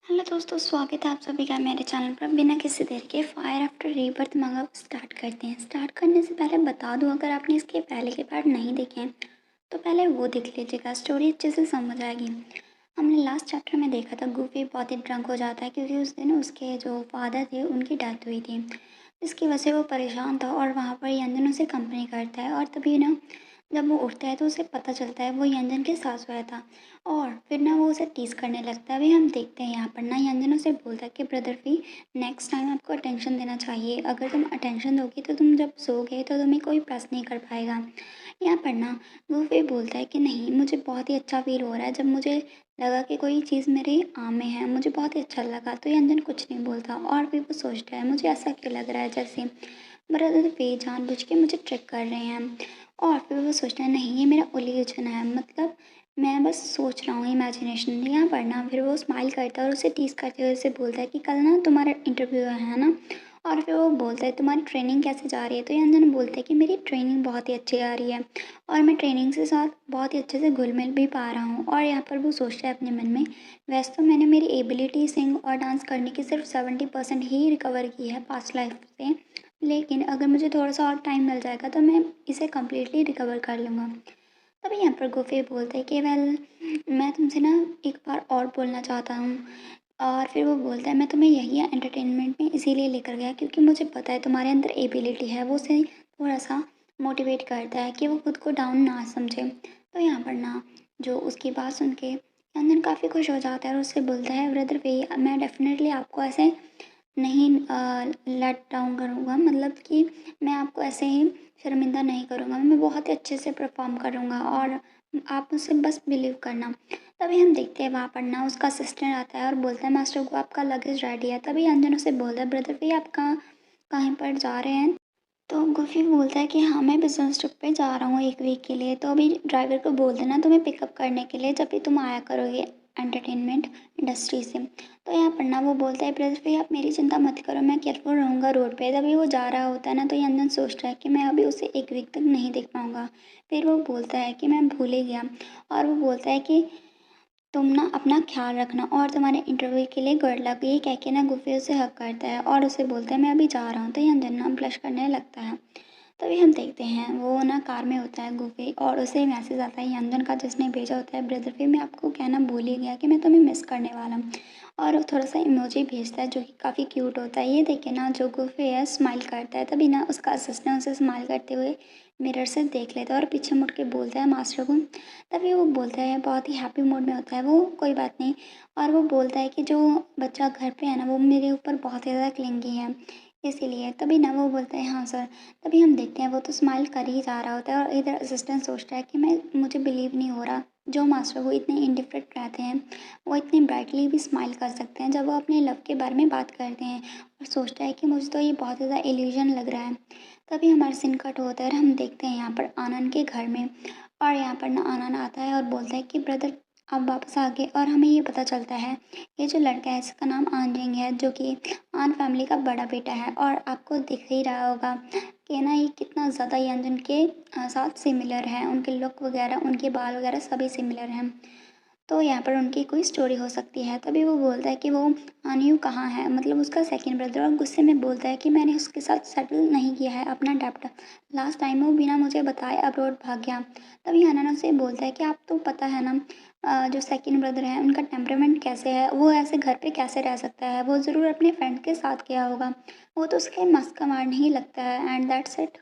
Hello दोस्तों, स्वागत है आप सभी का मेरे चैनल पर। बिना किसी देर के फायर आफ्टर रीबर्थ मंगा स्टार्ट करते हैं। स्टार्ट करने से पहले बता दूं, अगर आपने इसके पहले के पार्ट नहीं देखे हैं तो पहले वो देख लीजिएगा, स्टोरी अच्छे से समझ आएगी। हमने लास्ट चैप्टर में देखा था गूफी बहुत ही ड्रंक हो जाता है क्योंकि उस दिन उसके जो फादर थे उनकी डेथ हुई थी। इसकी वजह से वो परेशान था और वहाँ पर यंजन उसे कंपनी करता है। और तभी ना जब वो उठता है तो उसे पता चलता है वो यंजन के साथ सोया था। और फिर ना वो उसे टीज़ करने लगता है। अभी हम देखते हैं यहाँ पर ना यंजन उसे बोलता है कि ब्रदर भी नेक्स्ट टाइम आपको अटेंशन देना चाहिए। अगर तुम अटेंशन दोगी तो तुम जब सोओगे तो तुम्हें कोई प्रेस नहीं कर पाएगा। यहाँ पर ना वो बोलता है कि नहीं, मुझे बहुत ही अच्छा फील हो रहा है। जब मुझे लगा कि कोई चीज़ मेरे आम में है, मुझे बहुत ही अच्छा लगा। तो यंजन कुछ नहीं बोलता और फिर वो सोचता है मुझे ऐसा क्यों लग रहा है जैसे ब्रदर वे जानबूझ के मुझे ट्रिक कर रहे हैं। और फिर वो सोचता है नहीं, ये मेरा इल्यूजन है, मतलब मैं बस सोच रहा हूँ, इमेजिनेशन। यहाँ पर ना फिर वो स्माइल करता है और उसे टीज़ करते हुए उसे बोलता है कि कल ना तुम्हारा इंटरव्यू है ना। और फिर वो बोलता है तुम्हारी ट्रेनिंग कैसे जा रही है। तो यंजन बोलता है कि मेरी ट्रेनिंग बहुत ही अच्छी जा रही है और मैं ट्रेनिंग के साथ बहुत ही अच्छे से घुल मिल भी पा रहा हूँ। और यहाँ पर वो सोचता है अपने मन में, वैसे तो मैंने मेरी एबिलिटी सिंग और डांस करने की सिर्फ 70% ही रिकवर की है पास्ट लाइफ से, लेकिन अगर मुझे थोड़ा सा और टाइम मिल जाएगा तो मैं इसे कम्प्लीटली रिकवर कर लूँगा। तभी यहाँ पर गुफी बोलते हैं कि वेल, मैं तुमसे ना एक बार और बोलना चाहता हूँ। और फिर वो बोलता है मैं तुम्हें यही एंटरटेनमेंट में इसीलिए लेकर गया क्योंकि मुझे पता है तुम्हारे अंदर एबिलिटी है। वो उसे थोड़ा सा मोटिवेट करता है कि वो खुद को डाउन ना समझे। तो यहाँ पर ना जो उसकी बात सुन के चंदन काफ़ी खुश हो जाता है और उससे बोलता है ब्रदर वे, मैं डेफिनेटली आपको ऐसे नहीं लेट डाउन करूँगा, मतलब कि मैं आपको ऐसे ही शर्मिंदा नहीं करूँगा। मैं बहुत ही अच्छे से परफॉर्म करूँगा और आप मुझसे बस बिलीव करना। तभी हम देखते हैं वहाँ पर ना उसका असिस्टेंट आता है और बोलता है मास्टर को आपका लगेज रेडी है। तभी अंजन उसे बोलता है ब्रदर भैया आप कहाँ कहीं पर जा रहे हैं। तो गुफी बोलता है कि हाँ, मैं बिजनेस ट्रिप पे जा रहा हूँ 1 वीक के लिए। तो अभी ड्राइवर को बोल देना तुम्हें पिकअप करने के लिए जब भी तुम आया करोगे एंटरटेनमेंट इंडस्ट्री से। तो यहाँ पर ना वो बोलता है ब्रदर भाई आप मेरी चिंता मत करो, मैं केयरफुल रहूँगा रोड पे। तभी वो जा रहा होता है ना, तो यंदन सोचता है कि मैं अभी उसे 1 वीक तक नहीं देख पाऊँगा। फिर वो बोलता है कि मैं भूल ही गया। और वो बोलता है कि तुम ना अपना ख्याल रखना और तुम्हारे इंटरव्यू के लिए गुड लक। ये कह के ना गुफी उसे हक करता है और उसे बोलता है मैं अभी जा रहा हूँ। तो यंजन ना ब्लश करने लगता है। तभी हम देखते हैं वो ना कार में होता है गुफी और उसे मैसेज आता है यंजन का, जिसने भेजा होता है ब्रदर फिर मैं आपको कहना भूल ही गया कि मैं तुम्हें मिस करने वाला हूँ। और वो थोड़ा सा इमोजी भेजता है जो कि काफ़ी क्यूट होता है। ये देखे ना जो गुफी है स्माइल करता है। तभी ना उसका असिस्टेंट उसे स्माइल करते हुए मिरर से देख लेता है और पीछे मुड़ के बोलता है मास्टर को। तभी वो बोलता है, बहुत ही हैप्पी मूड में होता है वो, कोई बात नहीं। और वो बोलता है कि जो बच्चा घर पे है ना वो मेरे ऊपर बहुत ज़्यादा क्लिंगी है इसीलिए। तभी ना वो बोलता है हाँ सर। तभी हम देखते हैं वो तो स्माइल कर ही जा रहा होता है और इधर असिस्टेंट सोचता है कि मुझे बिलीव नहीं हो रहा, जो मास्टर वो इतने इंडिफरेंट रहते हैं वो इतने ब्राइटली भी स्माइल कर सकते हैं जब वो अपने लव के बारे में बात करते हैं। और सोचता है कि मुझे तो ये बहुत ज़्यादा इल्यूजन लग रहा है। तभी हमारा सीन कट होता है और हम देखते हैं यहाँ पर आनंद के घर में। और यहाँ पर ना आनंद आता है और बोलता है कि ब्रदर आप वापस आ गए। और हमें ये पता चलता है ये जो लड़का है इसका नाम आनजिंग है, जो कि आन फैमिली का बड़ा बेटा है। और आपको दिख ही रहा होगा कि ना ये कितना ज़्यादा यंजन के साथ सिमिलर है, उनके लुक वगैरह उनके बाल वगैरह सभी सिमिलर हैं। तो यहाँ पर उनकी कोई स्टोरी हो सकती है। तभी वो बोलता है कि वो अनयू कहाँ है, मतलब उसका सेकंड ब्रदर, और गुस्से में बोलता है कि मैंने उसके साथ सेटल नहीं किया है अपना डेप्ट। लास्ट टाइम वो बिना मुझे बताए अब्रॉड भाग गया। तभी अनन्या से बोलता है कि आप तो पता है ना जो सेकंड ब्रदर है उनका टेम्परामेंट कैसे है, वो ऐसे घर पे कैसे रह सकता है, वो ज़रूर अपने फ्रेंड के साथ गया होगा, वो तो उसके मस्त का मार नहीं लगता है। And that's it.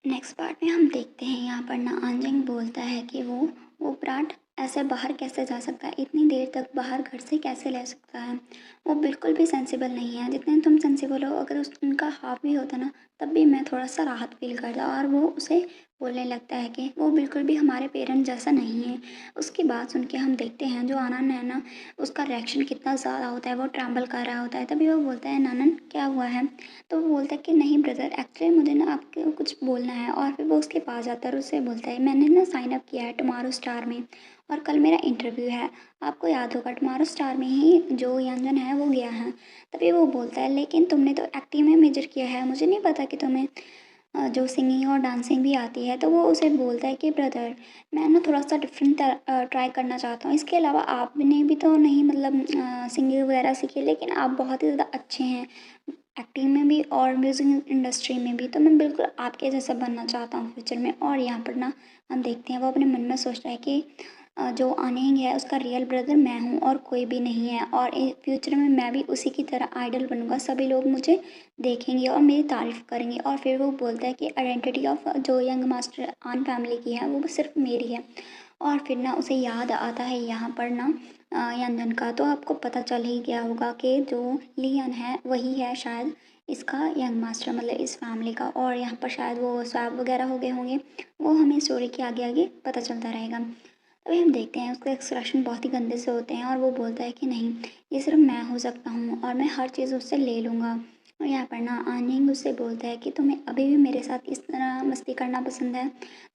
Next part में हम देखते हैं यहाँ पर ना आंजिंग बोलता है कि वो ब्राट ऐसे बाहर कैसे जा सकता है, इतनी देर तक बाहर घर से कैसे रह सकता है। वो बिल्कुल भी सेंसिबल नहीं है, जितने तुम सेंसिबल हो अगर उनका हाफ भी होता ना तब भी मैं थोड़ा सा राहत फील करता। और वो उसे बोलने लगता है कि वो बिल्कुल भी हमारे पेरेंट्स जैसा नहीं है। उसकी बात सुन के हम देखते हैं जो आनंद है ना उसका रिएक्शन कितना ज़्यादा होता है, वो ट्रैम्बल कर रहा होता है। तभी वो बोलता है नानन क्या हुआ है। तो वो बोलता है कि नहीं ब्रदर, एक्चुअली मुझे ना आपको कुछ बोलना है। और फिर वो उसके पास जाता है और उससे बोलता है मैंने ना साइन अप किया है टुमारो स्टार में और कल मेरा इंटरव्यू है। आपको याद होगा टुमारो स्टार में ही जो यंजन है वो गया है। तभी वो बोलता है लेकिन तुमने तो एक्टिंग में मेजर किया है, मुझे नहीं पता कि तुम्हें जो सिंगिंग और डांसिंग भी आती है, तो वो उसे बोलता है कि ब्रदर, मैं ना थोड़ा-सा डिफरेंट ट्राई करना चाहता हूँ। इसके अलावा आपने भी तो नहीं मतलब सिंगिंग वगैरह सीखी है, लेकिन आप बहुत ही ज़्यादा अच्छे हैं, एक्टिंग में भी और म्यूज़िक इंडस्ट्री में भी, तो मैं बिल्कुल आपके जैसा बनना चाहता हूँ फ्यूचर में। और यहाँ पर ना हम देखते हैं वो अपने मन में सोच रहा है कि जो अनिंग है उसका रियल ब्रदर मैं हूँ और कोई भी नहीं है, और फ्यूचर में मैं भी उसी की तरह आइडल बनूंगा, सभी लोग मुझे देखेंगे और मेरी तारीफ करेंगे। और फिर वो बोलता है कि आइडेंटिटी ऑफ जो यंग मास्टर आन फैमिली की है वो सिर्फ मेरी है। और फिर ना उसे याद आता है यहाँ पर ना यंजन का, तो आपको पता चल ही गया होगा कि जो लियन है वही है शायद इसका यंग मास्टर, मतलब इस फैमिली का। और यहाँ पर शायद वो स्वैप वगैरह हो गए होंगे, वो हमें स्टोरी के आगे आगे पता चलता रहेगा। तभी हम देखते हैं उसके एक्सप्रेशन बहुत ही गंदे से होते हैं और वो बोलता है कि नहीं, ये सिर्फ मैं हो सकता हूँ और मैं हर चीज़ उससे ले लूँगा। और यहाँ पर ना आनिंग उससे बोलता है कि तुम्हें अभी भी मेरे साथ इस तरह मस्ती करना पसंद है,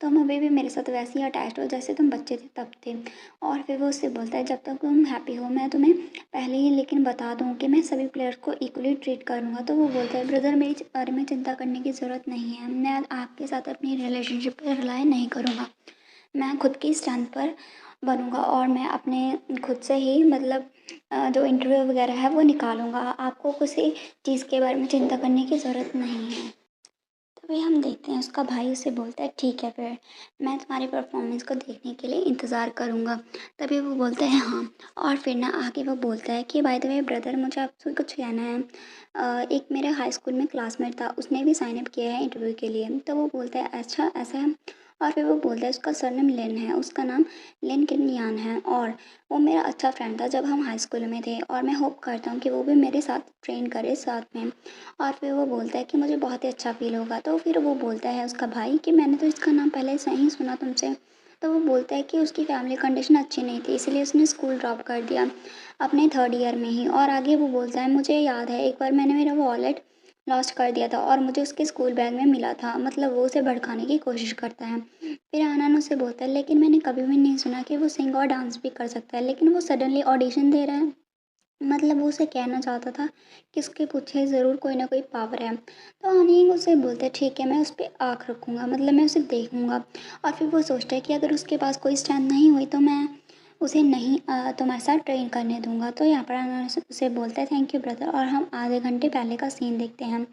तुम अभी भी मेरे साथ वैसे ही अटैच्ड हो जैसे तुम बच्चे थे तब थे। और फिर वो उससे बोलता है जब तक तुम हैप्पी हो मैं तुम्हें पहले ही लेकिन बता दूँ कि मैं सभी प्लेयर्स को इक्वली ट्रीट करूँगा। तो वो बोलता है ब्रदर, मेरे बारे में चिंता करने की ज़रूरत नहीं है, मैं आपके साथ अपनी रिलेशनशिप पर रिलाई नहीं करूँगा, मैं खुद की स्ट्रेंथ पर बनूँगा और मैं अपने खुद से ही मतलब जो इंटरव्यू वगैरह है वो निकालूँगा, आपको किसी चीज़ के बारे में चिंता करने की ज़रूरत नहीं है। तभी हम देखते हैं उसका भाई उसे बोलता है ठीक है फिर मैं तुम्हारी परफॉर्मेंस को देखने के लिए इंतज़ार करूँगा। तभी वो बोलता है हाँ। और फिर ना आगे वो बोलता है कि बाय द वे ब्रदर, मुझे आपसे कुछ कहना है। एक मेरे हाई स्कूल में क्लासमेट था, उसने भी साइन अप किया है इंटरव्यू के लिए। तो वो बोलता है अच्छा ऐसा है। और फिर वो बोलता है उसका सरनेम लेन है, उसका नाम लेन किनयान है, और वो मेरा अच्छा फ्रेंड था जब हम हाई स्कूल में थे, और मैं होप करता हूँ कि वो भी मेरे साथ ट्रेन करे साथ में। और फिर वो बोलता है कि मुझे बहुत ही अच्छा फ़ील होगा। तो फिर वो बोलता है उसका भाई कि मैंने तो इसका नाम पहले से ही सुना तुमसे। तो वो बोलता है कि उसकी फैमिली कंडीशन अच्छी नहीं थी, इसलिए उसने स्कूल ड्रॉप कर दिया अपने थर्ड ईयर में ही। और आगे वो बोलता है मुझे याद है एक बार मैंने मेरा वॉलेट लॉस्ट कर दिया था और मुझे उसके स्कूल बैग में मिला था, मतलब वो उसे भड़काने की कोशिश करता है। फिर आनंद उसे बोलता है लेकिन मैंने कभी भी नहीं सुना कि वो सिंग और डांस भी कर सकता है, लेकिन वो सडनली ऑडिशन दे रहा है, मतलब वो उसे कहना चाहता था कि उसके पीछे ज़रूर कोई ना कोई पावर है। तो अनिल उसे बोलते हैं ठीक है मैं उस पर आँख रखूँगा, मतलब मैं उसे देखूँगा। और फिर वो सोचता है कि अगर उसके पास कोई स्ट्रेंथ नहीं हुई तो मैं उसे नहीं तुम्हारे साथ ट्रेन करने दूंगा। तो यहाँ पर अनन्या उसे बोलता है थैंक यू ब्रदर, और हम आधे घंटे पहले का सीन देखते हैं।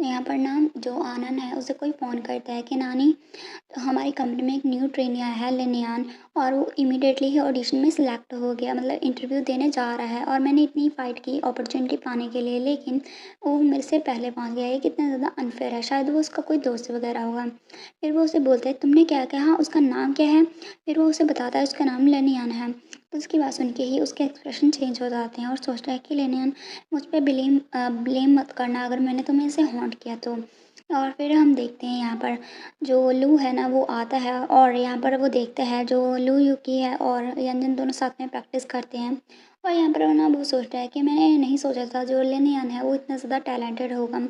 यहाँ पर ना जो आनंद है उसे कोई फ़ोन करता है कि नानी, हमारी कंपनी में एक न्यू ट्रेनी आया है लिनियान, और वो इमीडिएटली ही ऑडिशन में सिलेक्ट हो गया, मतलब इंटरव्यू देने जा रहा है। और मैंने इतनी फ़ाइट की अपॉर्चुनिटी पाने के लिए, लेकिन वो मेरे से पहले पहुंच गया, ये कितना ज़्यादा अनफेयर है, शायद वो उसका कोई दोस्त वगैरह होगा। फिर वो उसे बोलता है तुमने क्या कहा, उसका नाम क्या है। फिर वो उसे बताता है उसका नाम लेनियान है। तो उसकी बात सुन के ही उसके एक्सप्रेशन चेंज हो जाते हैं और सोचता है कि लेनियान, मुझ पर ब्लेम मत करना अगर मैंने तुम्हें इसे हॉन्ट किया तो। और फिर हम देखते हैं यहाँ पर जो लू है ना वो आता है, और यहाँ पर वो देखता है जो लू यूकी है और यंजन दोनों साथ में प्रैक्टिस करते हैं। और यहाँ पर ना वो सोचता है कि मैंने नहीं सोचा था जो लेनियन है वो इतना ज़्यादा टैलेंटेड होगा।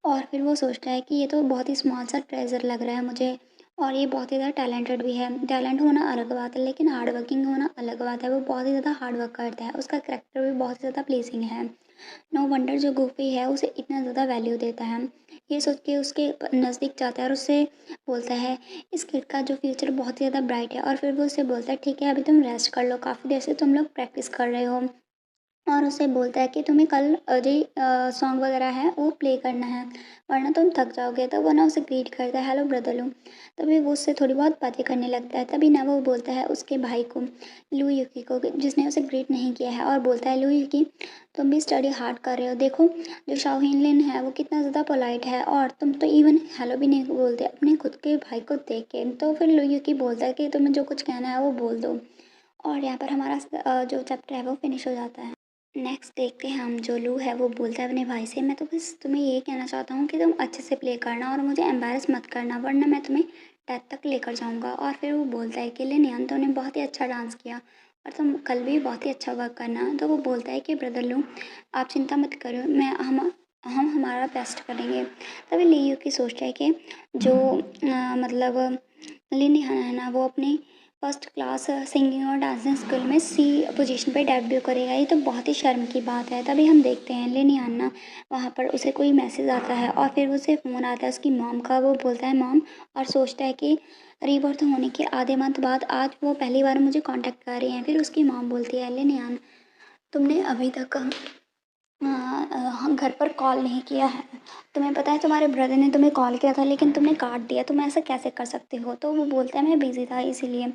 और फिर वो सोचता है कि ये तो बहुत ही स्मॉल सा ट्रेजर लग रहा है मुझे, और ये बहुत ही ज़्यादा टैलेंटेड भी है। टैलेंट होना अलग बात है, लेकिन हार्ड वर्किंग होना अलग बात है। वो बहुत ही ज़्यादा हार्ड वर्क करता है, उसका करेक्टर भी बहुत ही ज़्यादा प्लीजिंग है। नो वंडर जो गोफी है उसे इतना ज़्यादा वैल्यू देता है। ये सोच के उसके नज़दीक जाता है और उससे बोलता है इस किड का जो फ्यूचर बहुत ही ज़्यादा ब्राइट है। और फिर वो उससे बोलता है ठीक है अभी तुम रेस्ट कर लो, काफ़ी देर से तुम लोग प्रैक्टिस कर रहे हो। और उसे बोलता है कि तुम्हें कल सॉन्ग वगैरह है वो प्ले करना है, वरना तुम थक जाओगे। तो वो ना उसे ग्रीट करता है हेलो ब्रदर लू। तभी वो उससे थोड़ी बहुत बातें करने लगता है। तभी ना वो बोलता है उसके भाई को, लू यूकी को, जिसने उसे ग्रीट नहीं किया है, और बोलता है लू यूकी, तुम भी स्टडी हार्ड कर रहे हो, देखो जो शाओहिन लिन है वो कितना ज़्यादा पोलाइट है और तुम तो इवन हेलो भी नहीं बोलते अपने खुद के भाई को देख के। तो फिर लू यूकी बोलता है कि तुम्हें जो कुछ कहना है वो बोल दो। और यहाँ पर हमारा जो चैप्टर है वो फिनिश हो जाता है। नेक्स्ट देखते हैं हम, जो लू है वो बोलता है अपने भाई से मैं तो बस तुम्हें ये कहना चाहता हूँ कि तुम अच्छे से प्ले करना और मुझे एम्बैरस मत करना, वरना मैं तुम्हें डेथ तक लेकर जाऊँगा। और फिर वो बोलता है कि लिनियन तुमने बहुत ही अच्छा डांस किया और तुम कल भी बहुत ही अच्छा वर्क करना। तो वो बोलता है कि ब्रदर लू, आप चिंता मत करो, मैं हम हमारा बेस्ट करेंगे। तभी लियू की सोचता है कि जो मतलब लिनियन है ना वो अपनी फर्स्ट क्लास सिंगिंग और डांसिंग स्कूल में सी पोजीशन पे डेब्यू करेगा। ये तो बहुत ही शर्म की बात है। तभी हम देखते हैं लिनियाना वहाँ पर उसे कोई मैसेज आता है और फिर उसे फ़ोन आता है उसकी मॉम का। वो बोलता है मॉम और सोचता है कि रीबर्थ होने के आधे मंथ बाद आज वो पहली बार मुझे कांटेक्ट कर रही हैं। फिर उसकी मॉम बोलती है लिनियान तुमने अभी तक हम घर पर कॉल नहीं किया है। तुम्हें पता है तुम्हारे ब्रदर ने तुम्हें कॉल किया था लेकिन तुमने काट दिया। तुम ऐसा कैसे कर सकते हो? तो वो बोलता है मैं बिज़ी था इसीलिए।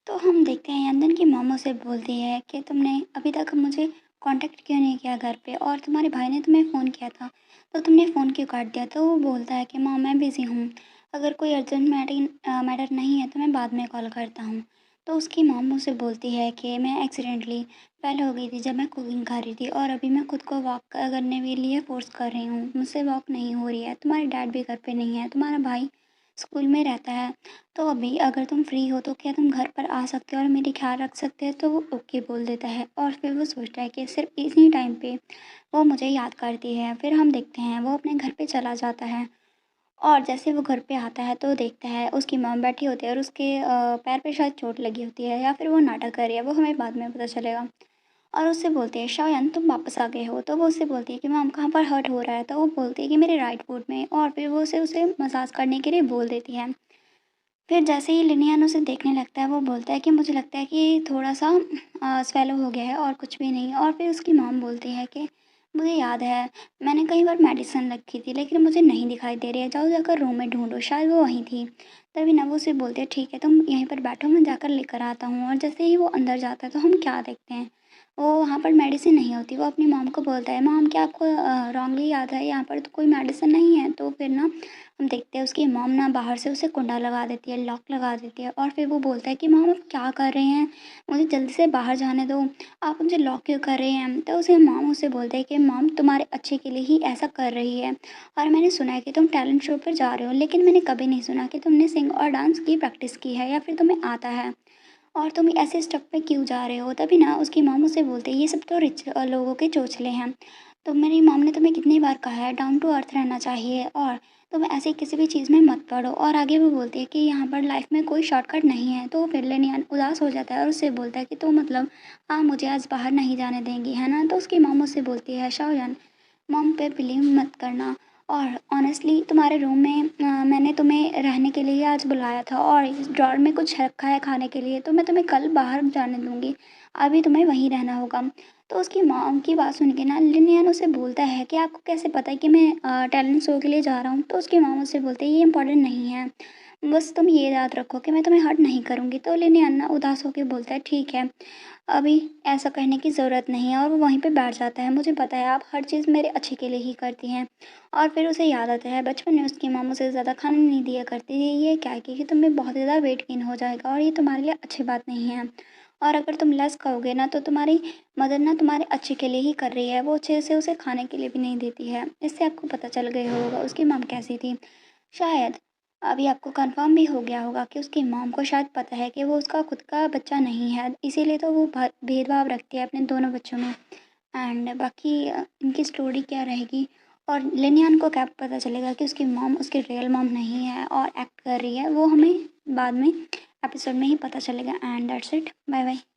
तो हम देखते हैं यंदन की मॉम उसे बोलती है कि तुमने अभी तक मुझे कांटेक्ट क्यों नहीं किया घर पे, और तुम्हारे भाई ने तुम्हें फ़ोन किया था तो तुमने फ़ोन क्यों काट दिया? तो वो बोलता है कि मॉम मैं बिज़ी हूँ, अगर कोई अर्जेंट मैटर नहीं है तो मैं बाद में कॉल करता हूँ। तो उसकी मॉम उसे बोलती है कि मैं एक्सीडेंटली फेल हो गई थी जब मैं कुकिंग कर रही थी और अभी मैं खुद को वॉक करने के लिए फ़ोर्स कर रही हूँ, मुझसे वॉक नहीं हो रही है। तुम्हारे डैड भी घर पे नहीं है, तुम्हारा भाई स्कूल में रहता है, तो अभी अगर तुम फ्री हो तो क्या तुम घर पर आ सकते हो और मेरी ख्याल रख सकते हो? तो वो ओके बोल देता है और फिर वो सोचता है कि सिर्फ इसी टाइम पे वो मुझे याद करती है। फिर हम देखते हैं वो अपने घर पे चला जाता है और जैसे वो घर पे आता है तो देखता है उसकी मॉम बैठी होती है और उसके पैर पे शायद चोट लगी होती है या फिर वो नाटक कर रही है, वो हमें बाद में पता चलेगा। और उससे बोलती है शायन तुम वापस आ गए हो। तो वो उससे बोलती है कि मैम कहाँ पर हर्ट हो रहा है? तो वो बोलती है कि मेरे राइट फुट में, और फिर वो उसे मसाज करने के लिए बोल देती है। फिर जैसे ही लिनियन उसे देखने लगता है वो बोलता है कि मुझे लगता है कि थोड़ा-सा स्वेलो हो गया है और कुछ भी नहीं। और फिर उसकी मॉम बोलती है कि मुझे याद है मैंने कई बार मेडिसिन रखी थी लेकिन मुझे नहीं दिखाई दे रही है, जाओ जाकर रूम में ढूँढो, शायद वो वहीं थी। तभी ना वो उसे बोलती है ठीक है तुम यहीं पर बैठो मैं जाकर लेकर आता हूँ। और जैसे ही वो अंदर जाता है तो हम क्या देखते हैं, वो वहाँ पर मेडिसिन नहीं होती। वो अपनी मॉम को बोलता है मॉम क्या आपको रॉन्गली याद है, यहाँ पर तो कोई मेडिसिन नहीं है। तो फिर ना हम देखते हैं उसकी मॉम ना बाहर से उसे कुंडा लगा देती है, लॉक लगा देती है और फिर वो बोलता है कि मॉम आप क्या कर रहे हैं? मुझे जल्दी से बाहर जाने दो, आप मुझे लॉक क्यों कर रहे हैं? तो उसे मॉम उसे बोलते हैं कि मॉम तुम्हारे अच्छे के लिए ही ऐसा कर रही है, और मैंने सुना है कि तुम टैलेंट शो पर जा रहे हो, लेकिन मैंने कभी नहीं सुना कि तुमने सिंग और डांस की प्रैक्टिस की है या फिर तुम्हें आता है, और तुम ऐसे स्टेप पे क्यों जा रहे हो? तभी ना उसकी मॉम उसे बोलती है ये सब तो रिच लोगों के चोचले हैं। तो मेरी मॉम ने तुम्हें कितनी बार कहा है डाउन टू अर्थ रहना चाहिए, और तुम ऐसे किसी भी चीज़ में मत पड़ो। और आगे वो बोलती है कि यहाँ पर लाइफ में कोई शॉर्टकट नहीं है। तो फिर लेनियन उदास हो जाता है और उससे बोलता है कि तो मतलब हाँ मुझे आज बाहर नहीं जाने देंगी है ना? तो उसकी मॉम उससे बोलती है शाओयान मॉम पे बिलीव मत करना, और ऑनेस्टली तुम्हारे रूम में मैंने तुम्हें रहने के लिए आज बुलाया था और इस ड्रॉर में कुछ रखा है खाने के लिए, तो मैं तुम्हें कल बाहर जाने दूँगी, अभी तुम्हें वहीं रहना होगा। तो उसकी मॉम की बात सुन के ना लिनियन उसे बोलता है कि आपको कैसे पता है कि मैं टैलेंट शो के लिए जा रहा हूँ? तो उसकी मॉम उससे बोलती है ये इम्पोर्टेंट नहीं है, बस तुम ये याद रखो कि मैं तुम्हें हर्ट नहीं करूँगी। तो लिनियन ना उदास होके बोलता है ठीक है, अभी ऐसा कहने की ज़रूरत नहीं है, और वो वहीं पे बैठ जाता है। मुझे पता है आप हर चीज़ मेरे अच्छे के लिए ही करती हैं। और फिर उसे याद आता है बचपन में उसकी मॉम उसे ज़्यादा खाना नहीं दिया करती थी। ये क्या है कि तुम्हें बहुत ज़्यादा वेट गेन हो जाएगा और ये तुम्हारे लिए अच्छी बात नहीं है। और अगर तुम लेस खाओगे ना तो तुम्हारी मदर ना तुम्हारे अच्छे के लिए ही कर रही है, वो अच्छे से उसे खाने के लिए भी नहीं देती है। इससे आपको पता चल गया होगा उसकी मॉम कैसी थी। शायद अभी आपको कंफर्म भी हो गया होगा कि उसकी मॉम को शायद पता है कि वो उसका खुद का बच्चा नहीं है, इसीलिए तो वो भेदभाव रखती है अपने दोनों बच्चों में। एंड बाकी इनकी स्टोरी क्या रहेगी और लेनियन को क्या पता चलेगा कि उसकी मॉम उसकी रियल मॉम नहीं है और एक्ट कर रही है, वो हमें बाद में एपिसोड में ही पता चलेगा। And that's it, bye bye.